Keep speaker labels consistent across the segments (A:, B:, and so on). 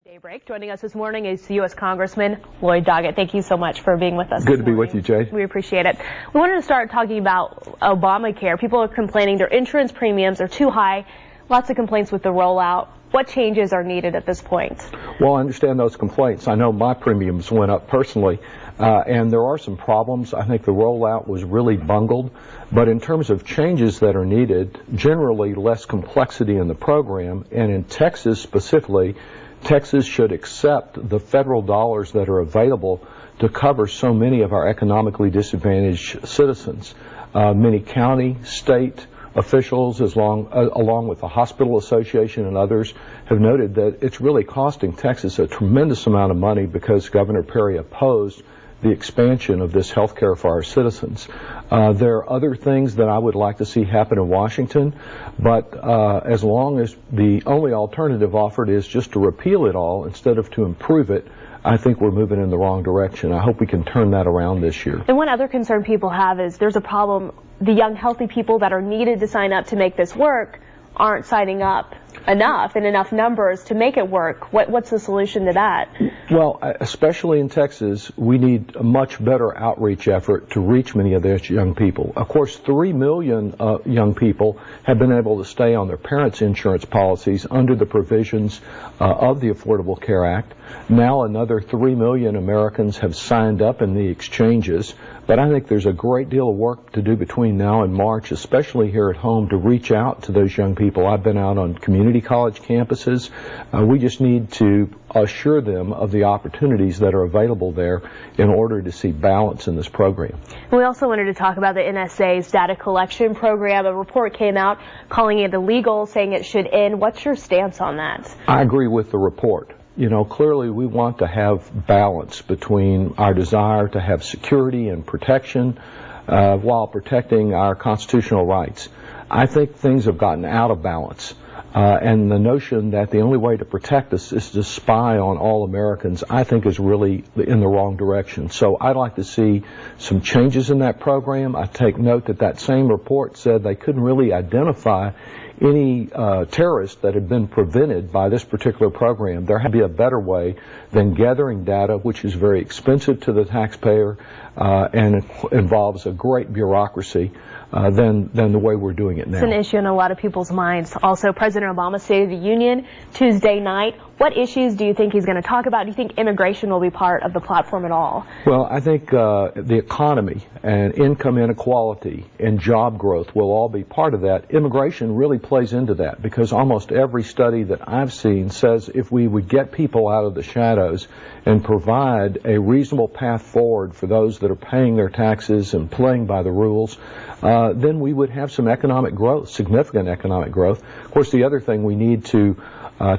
A: Daybreak. Joining us this morning is U.S. Congressman Lloyd Doggett. Thank you so much for being with us.
B: Good to be with you, Jay.
A: We appreciate it. We wanted to start talking about Obamacare. People are complaining their insurance premiums are too high. Lots of complaints with the rollout. What changes are needed at this point?
B: Well, I understand those complaints. I know my premiums went up personally, and there are some problems. I think the rollout was really bungled. But in terms of changes that are needed, generally less complexity in the program, and in Texas specifically, Texas should accept the federal dollars that are available to cover so many of our economically disadvantaged citizens. Many county, state officials, along with the Hospital Association and others, have noted that it's really costing Texas a tremendous amount of money because Governor Perry opposed the expansion of this health care for our citizens. There are other things that I would like to see happen in Washington, but as long as the only alternative offered is just to repeal it all instead of to improve it, I think we're moving in the wrong direction. I hope we can turn that around this year.
A: And one other concern people have is there's a problem. The young, healthy people that are needed to sign up to make this work aren't signing up enough in enough numbers to make it work. What's the solution to that?
B: Well, especially in Texas, we need a much better outreach effort to reach many of those young people. Of course, 3 million young people have been able to stay on their parents' insurance policies under the provisions of the Affordable Care Act. Now another 3 million Americans have signed up in the exchanges, but I think there's a great deal of work to do between now and March, especially here at home, to reach out to those young people. I've been out on community college campuses. We just need to assure them of the opportunities that are available there in order to see balance in this program.
A: We also wanted to talk about the NSA's data collection program. A report came out calling it illegal, saying it should end. What's your stance on that?
B: I agree with the report. You know, clearly we want to have balance between our desire to have security and protection while protecting our constitutional rights. I think things have gotten out of balance. And the notion that the only way to protect us is to spy on all Americans, I think is really in the wrong direction. So I'd like to see some changes in that program. I take note that that same report said they couldn't really identify any terrorists that had been prevented by this particular program. There had to be a better way than gathering data, which is very expensive to the taxpayer and it involves a great bureaucracy than the way we're doing it now.
A: It's an issue in a lot of people's minds. Also, President Obama's State of the Union Tuesday night. What issues do you think he's going to talk about? Do you think immigration will be part of the platform at all?
B: Well, I think the economy and income inequality and job growth will all be part of that. Immigration really plays into that because almost every study that I've seen says if we would get people out of the shadows and provide a reasonable path forward for those that are paying their taxes and playing by the rules, then we would have some economic growth, significant economic growth. Of course, the other thing we need to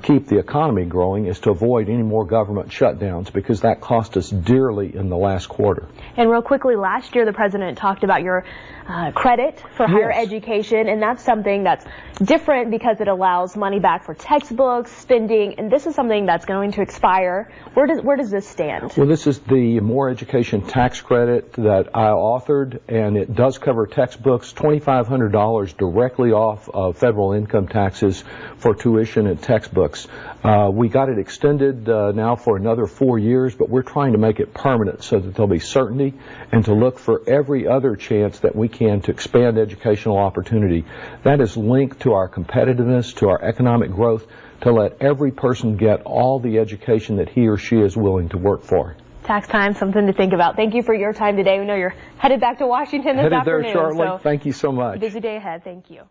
B: keep the economy growing is to avoid any more government shutdowns because that cost us dearly in the last quarter.
A: And real quickly, last year the President talked about your credit for higher education, and that's something that's different because it allows money back for textbooks, spending, and this is something that's going to expire. Where does this stand?
B: Well, this is the More Education Tax Credit that I authored, and it does cover textbooks, $2,500 directly off of federal income taxes for tuition and textbooks. We got it extended now for another 4 years, but we're trying to make it permanent so that there'll be certainty and to look for every other chance that we can to expand educational opportunity. That is linked to our competitiveness, to our economic growth, to let every person get all the education that he or she is willing to work for.
A: Tax time, something to think about. Thank you for your time today. We know you're headed back to Washington this afternoon.
B: Headed there shortly. Thank you so much.
A: Busy day ahead. Thank you.